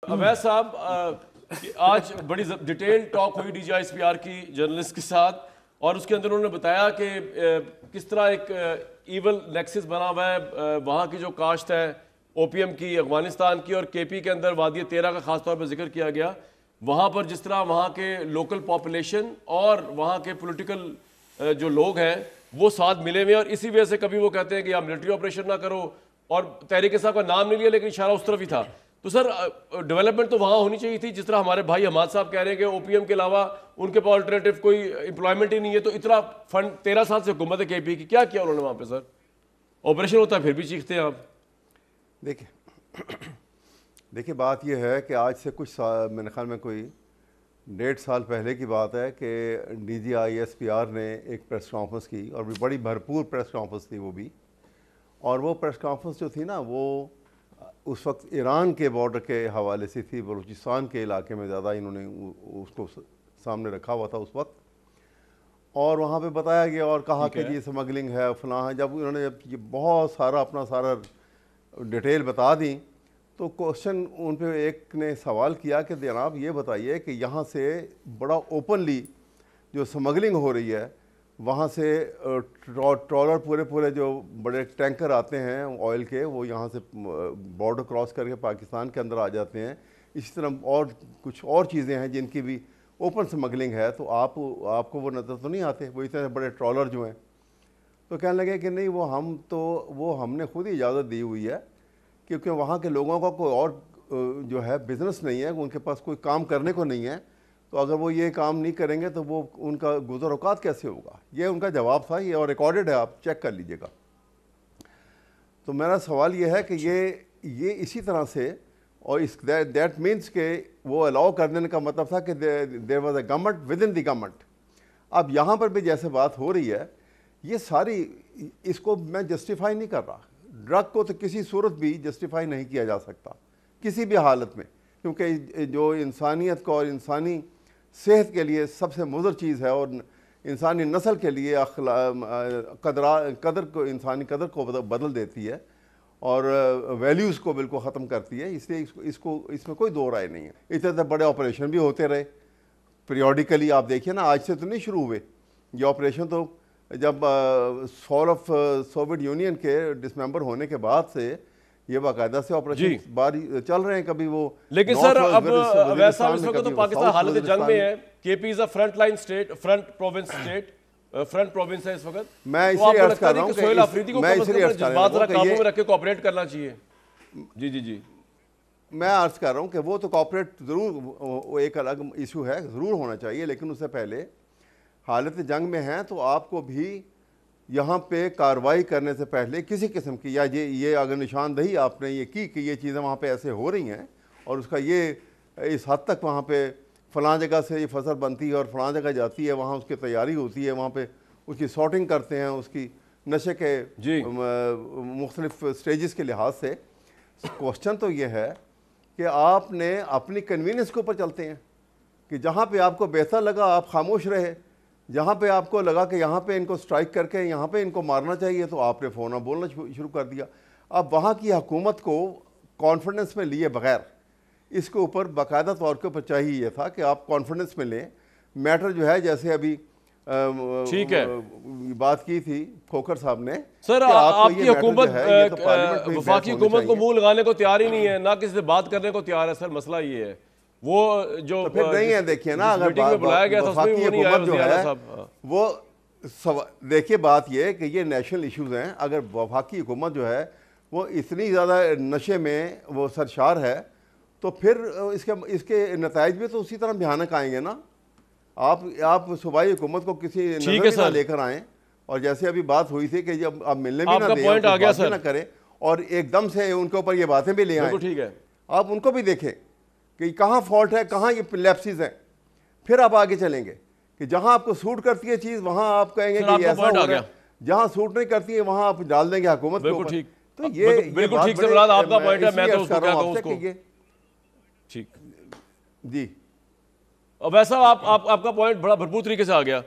اویس صاحب آج بڑی ڈیٹیل ٹاک ہوئی D G I S P R کی جرنلسٹ کے ساتھ، اور اس کے اندر انہوں نے بتایا کہ کس طرح ایک ایول نیکسس بنا ہوا ہے وہاں کی جو کاشت ہے او پی ایم کی، افغانستان کی، اور کے پی کے اندر وادی تیرہ کا خاص طور پر ذکر کیا گیا. وہاں پر جس طرح وہاں کے لوکل پاپولیشن اور وہاں کے پولیٹیکل جو لوگ ہیں وہ ساتھ ملے ہوئے ہیں، اور اسی وجہ سے کبھی وہ کہتے ہیں کہ آپ ملٹری آپریشن نہ کرو، اور تحریک انصاف کا نام نہیں لیا لیکن اشارہ اس طرف ہی تھا. تو سر ڈیولپمنٹ تو وہاں ہونی چاہیے تھی، جس طرح ہمارے بھائی حماد صاحب کہہ رہے ہیں کہ او پی ایم کے علاوہ ان کے پاس الٹرنیٹیو کوئی امپلائمنٹ ہی نہیں ہے. تو اتنا فنڈ 13 سال سے حکومت ہے کے پی کی، کیا کیا انہوں نے وہاں پہ؟ سر آپریشن ہوتا ہے پھر بھی چیختے ہیں آپ. دیکھیں بات یہ ہے کہ آج سے کچھ سال، میرے خیال میں کوئی 1.5 سال پہلے کی بات ہے کہ D G I S P R نے ایک پریس کانفرنس کی، اور بڑی بھرپور پریس کانفرنس تھی وہ بھی. اور وہ پریس کانفرنس جو تھی نا، وہ اس وقت ایران کے بارڈر کے حوالے سے تھی، بلوچستان کے علاقے میں زیادہ انہوں نے اس کو سامنے رکھا ہوا تھا اس وقت. اور وہاں پہ بتایا گیا اور کہا کہ یہ اسمگلنگ ہے فلاں ہے. جب انہوں نے یہ بہت سارا اپنا سارا ڈیٹیل بتا دیں تو کوشچن ان پہ ایک نے سوال کیا کہ جناب یہ بتائیے کہ یہاں سے بڑا اوپنلی جو اسمگلنگ ہو رہی ہے، وہاں سے ٹرالر پورے جو بڑے ٹینکر آتے ہیں آئل کے، وہ یہاں سے بارڈر کراس کر کے پاکستان کے اندر آ جاتے ہیں. اسی طرح اور کچھ اور چیزیں ہیں جن کی بھی اوپن اسمگلنگ ہے. تو آپ کو وہ نظر تو نہیں آتے، وہ اتنے بڑے ٹرالر جو ہیں. تو کہنے لگے کہ نہیں، وہ ہم نے خود ہی اجازت دی ہوئی ہے، کیونکہ وہاں کے لوگوں کا کوئی اور جو ہے بزنس نہیں ہے، ان کے پاس کوئی کام کرنے کو نہیں ہے. تو اگر وہ یہ کام نہیں کریں گے تو وہ ان کا گزر اوقات کیسے ہوگا؟ یہ ان کا جواب تھا، یہ اور ریکارڈڈ ہے، آپ چیک کر لیجئے گا. تو میرا سوال یہ ہے کہ یہ اسی طرح سے، اور دیٹ مینس کہ وہ الاؤ کر دینے کا مطلب تھا کہ there was a government with in the government. اب یہاں پر بھی جیسے بات ہو رہی ہے، یہ ساری، اس کو میں جسٹیفائی نہیں کر رہا. ڈرگ کو تو کسی صورت بھی جسٹیفائی نہیں کیا جا سکتا کسی بھی حالت میں، کیونکہ جو انسانیت کو اور انسانی صحت کے لیے سب سے مضر چیز ہے، اور انسانی نسل کے لیے قدر کو، انسانی قدر کو بدل دیتی ہے، اور ویلیوز کو بالکل ختم کرتی ہے. اس لیے اس میں کوئی دو رائے نہیں ہے. اتنے بڑے آپریشن بھی ہوتے رہے پیریوڈیکلی. آپ دیکھیے نا، آج سے تو نہیں شروع ہوئے یہ آپریشن. تو جب فال آف سوویت یونین کے ڈسممبر ہونے کے بعد سے یہ باقاعدہ سے آپریشن باری چل رہے ہیں. کبھی وہ لیکن سر اب ویسا اس وقت تو پاکستان حالت جنگ میں ہے. K P is a front line state, front province state, front province ہے اس وقت. میں اسی لیے عرض کر رہا ہوں کہ سہیل آفریدی کو جذبات ذرا قابو میں رکھ کے کوآپریٹ کرنا چاہیے. جی میں عرض کر رہا ہوں کہ وہ تو کوآپریٹ ضرور ایک الگ ایشو ہے، ضرور ہونا چاہیے. لیکن اس سے پہلے حالت جنگ میں ہیں تو آپ کو بھی یہاں پہ کارروائی کرنے سے پہلے کسی قسم کی، یا یہ اگر نشاندہی آپ نے یہ کی کہ یہ چیزیں وہاں پہ ایسے ہو رہی ہیں، اور اس کا یہ اس حد تک وہاں پہ فلاں جگہ سے یہ فصل بنتی ہے اور فلاں جگہ جاتی ہے، وہاں اس کی تیاری ہوتی ہے، وہاں پہ اس کی سارٹنگ کرتے ہیں اس کی نشے کے مختلف سٹیجز کے لحاظ سے. کوشچن تو یہ ہے کہ آپ نے اپنی کنوینئنس کے اوپر چلتے ہیں کہ جہاں پہ آپ کو بہتر لگا آپ خاموش رہے، جہاں پہ آپ کو لگا کہ یہاں پہ ان کو سٹرائک کر کے یہاں پہ ان کو مارنا چاہیے تو آپ نے فوراً بولنا شروع کر دیا. اب وہاں کی حکومت کو کانفیڈنس میں لیے بغیر اس کے اوپر باقاعدہ طور کے اوپر چاہیے یہ تھا کہ آپ کانفیڈنس میں لیں. میٹر جو ہے، جیسے ابھی ٹھیک ہے بات کی تھی کھوکھر صاحب نے، سر آپ کی حکومت وفاقی حکومت کو منہ لگانے کو تیار ہی نہیں ہے، نہ کسی سے بات کرنے کو تیار ہے. سر مسئلہ یہ ہے، وہ جو پھر نہیں ہے. دیکھیے نا، اگر وفاقی حکومت جو ہے وہ، دیکھیے بات یہ ہے کہ یہ نیشنل ایشوز ہیں. اگر وفاقی حکومت جو ہے وہ اتنی زیادہ نشے میں وہ سرشار ہے تو پھر اس کے نتائج بھی تو اسی طرح بھیانک آئیں گے نا. آپ صوبائی حکومت کو کسی نظر نہ لے کر آئیں، اور جیسے ابھی بات ہوئی تھی کہ جب آپ ملنے بھی نہ دیں، بات بھی نہ کریں، اور ایک دم سے ان کے اوپر یہ باتیں بھی لے آئیں. ٹھیک ہے، آپ ان کو بھی دیکھیں کہ کہاں فالٹ ہے، کہاں یہ لیپسز ہیں. پھر آپ آگے چلیں گے کہ جہاں آپ کو سوٹ کرتی ہے چیز وہاں آپ کہیں گے کہ یہ ایسا ہو رہا ہے، جہاں سوٹ نہیں کرتی ہے وہاں آپ ڈال دیں گے حکومت کے اوپر. تو یہ بالکل ٹھیک سے مراد آپ کا پوائنٹ ہے. میں تو اس کو کیا کہوں اس کو. ٹھیک جی، ویسا آپ کا پوائنٹ بڑا بھرپور طریقے سے آ گیا.